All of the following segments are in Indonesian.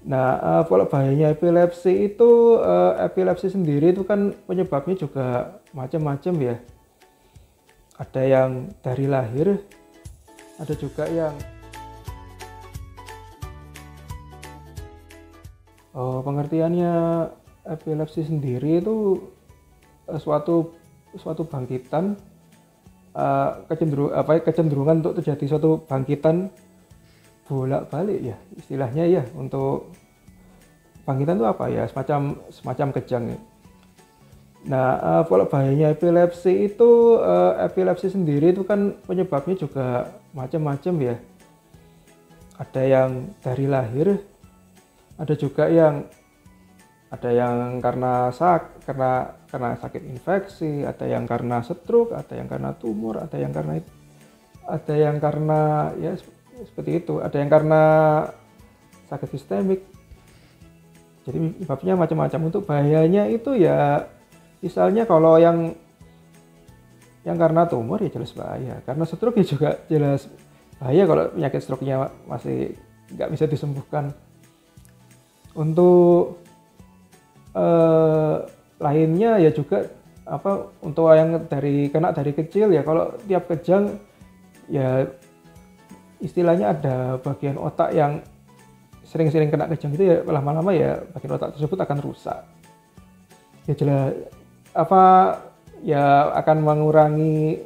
Nah, kalau bahayanya epilepsi itu, epilepsi sendiri itu kan penyebabnya juga macam-macam ya. Ada yang dari lahir, ada juga yang pengertiannya epilepsi sendiri itu suatu bangkitan, kecenderungan untuk terjadi suatu bangkitan bolak-balik ya istilahnya ya. Untuk bangkitan itu apa ya, semacam kejang ya. Nah, kalau bahayanya epilepsi itu, epilepsi sendiri itu kan penyebabnya juga macam-macam ya. Ada yang dari lahir, ada yang karena sakit infeksi, ada yang karena stroke, ada yang karena tumor, ada yang karena ya seperti itu, ada yang karena sakit sistemik. Jadi penyebabnya macam-macam. Untuk bahayanya itu ya, misalnya kalau yang karena tumor ya jelas bahaya, karena stroke ya juga jelas bahaya kalau penyakit stroke-nya masih nggak bisa disembuhkan. Untuk lainnya ya juga untuk yang kena dari kecil ya, kalau tiap kejang ya istilahnya ada bagian otak yang sering-sering kena kejang itu ya, lama-lama ya bagian otak tersebut akan rusak. Ya jelas ya akan mengurangi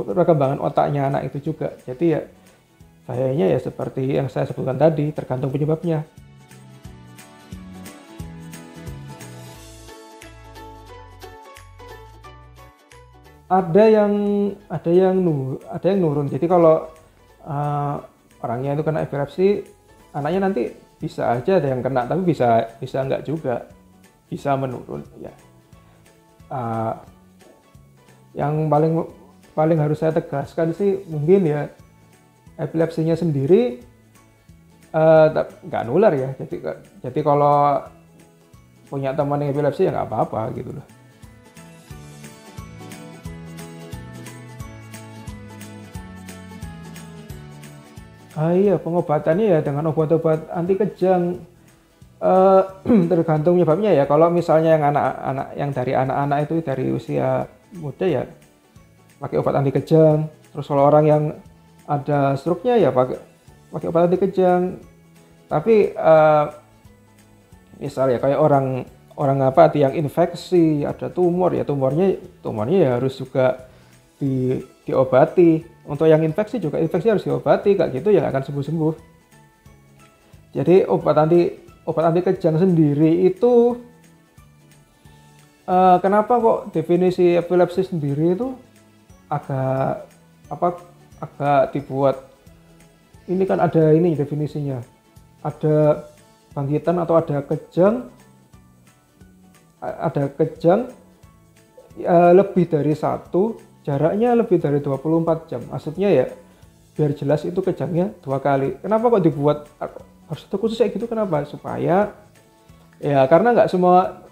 perkembangan otaknya anak itu juga. Jadi ya bahayanya ya seperti yang saya sebutkan tadi, tergantung penyebabnya. Ada yang nurun. Jadi kalau orangnya itu kena epilepsi, anaknya nanti bisa aja ada yang kena, tapi bisa enggak juga, bisa menurun ya. Yang paling harus saya tegaskan sih mungkin ya, epilepsinya sendiri nggak nular ya. Jadi kalau punya teman yang epilepsi ya nggak apa-apa gitu loh. Iya, pengobatannya ya dengan obat-obat anti kejang, tergantung penyebabnya ya. Kalau misalnya yang dari anak-anak itu dari usia muda ya pakai obat anti kejang. Terus kalau orang yang ada stroke-nya ya pakai obat anti kejang. Tapi misalnya kayak orang yang infeksi, ada tumor ya, tumornya ya harus juga diobati. Untuk yang infeksi juga, infeksi harus diobati, kayak gitu ya nggak akan sembuh-sembuh. Jadi obat anti kejang sendiri itu, kenapa kok definisi epilepsi sendiri itu agak dibuat ini, kan ada ini definisinya, ada bangkitan atau ada kejang lebih dari satu, jaraknya lebih dari 24 jam. Maksudnya ya biar jelas itu kejangnya 2 kali. Kenapa kok dibuat harus ada khusus kayak gitu? Kenapa? Supaya ya karena nggak semua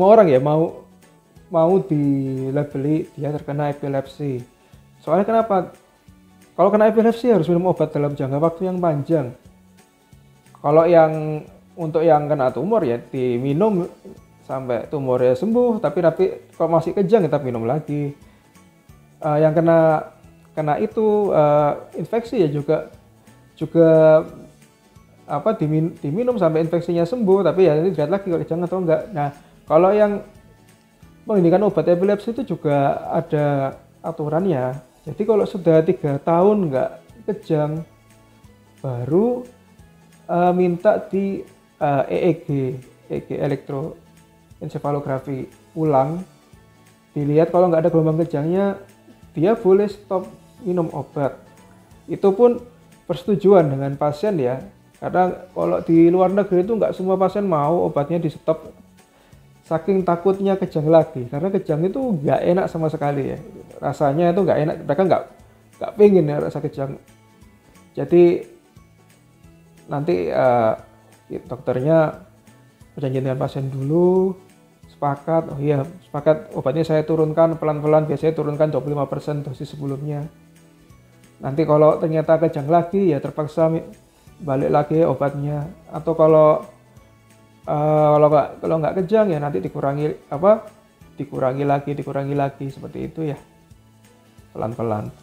orang ya mau dilabeli dia terkena epilepsi. Soalnya kenapa? Kalau kena epilepsi harus minum obat dalam jangka waktu yang panjang. Kalau untuk yang kena tumor ya diminum sampai tumornya sembuh, tapi kalau masih kejang kita minum lagi. Yang kena itu infeksi ya juga diminum sampai infeksinya sembuh, tapi ya lihat lagi kalau kejang atau enggak. Nah, kalau yang penghentian obat epilepsi itu juga ada aturannya. Jadi kalau sudah 3 tahun enggak kejang, baru minta di EEG elektroencephalografi ulang, dilihat kalau nggak ada gelombang kejangnya, dia boleh stop minum obat. Itu pun persetujuan dengan pasien ya, karena kalau di luar negeri itu nggak semua pasien mau obatnya di stop, saking takutnya kejang lagi, karena kejang itu nggak enak sama sekali ya, rasanya itu nggak enak, mereka nggak pengen ya rasa kejang. Jadi nanti dokternya perjanjian dengan pasien dulu, sepakat obatnya saya turunkan pelan-pelan, biasanya turunkan 25% dosis sebelumnya. Nanti kalau ternyata kejang lagi ya terpaksa balik lagi obatnya. Atau kalau Kalau nggak kejang ya nanti dikurangi lagi seperti itu ya, pelan-pelan.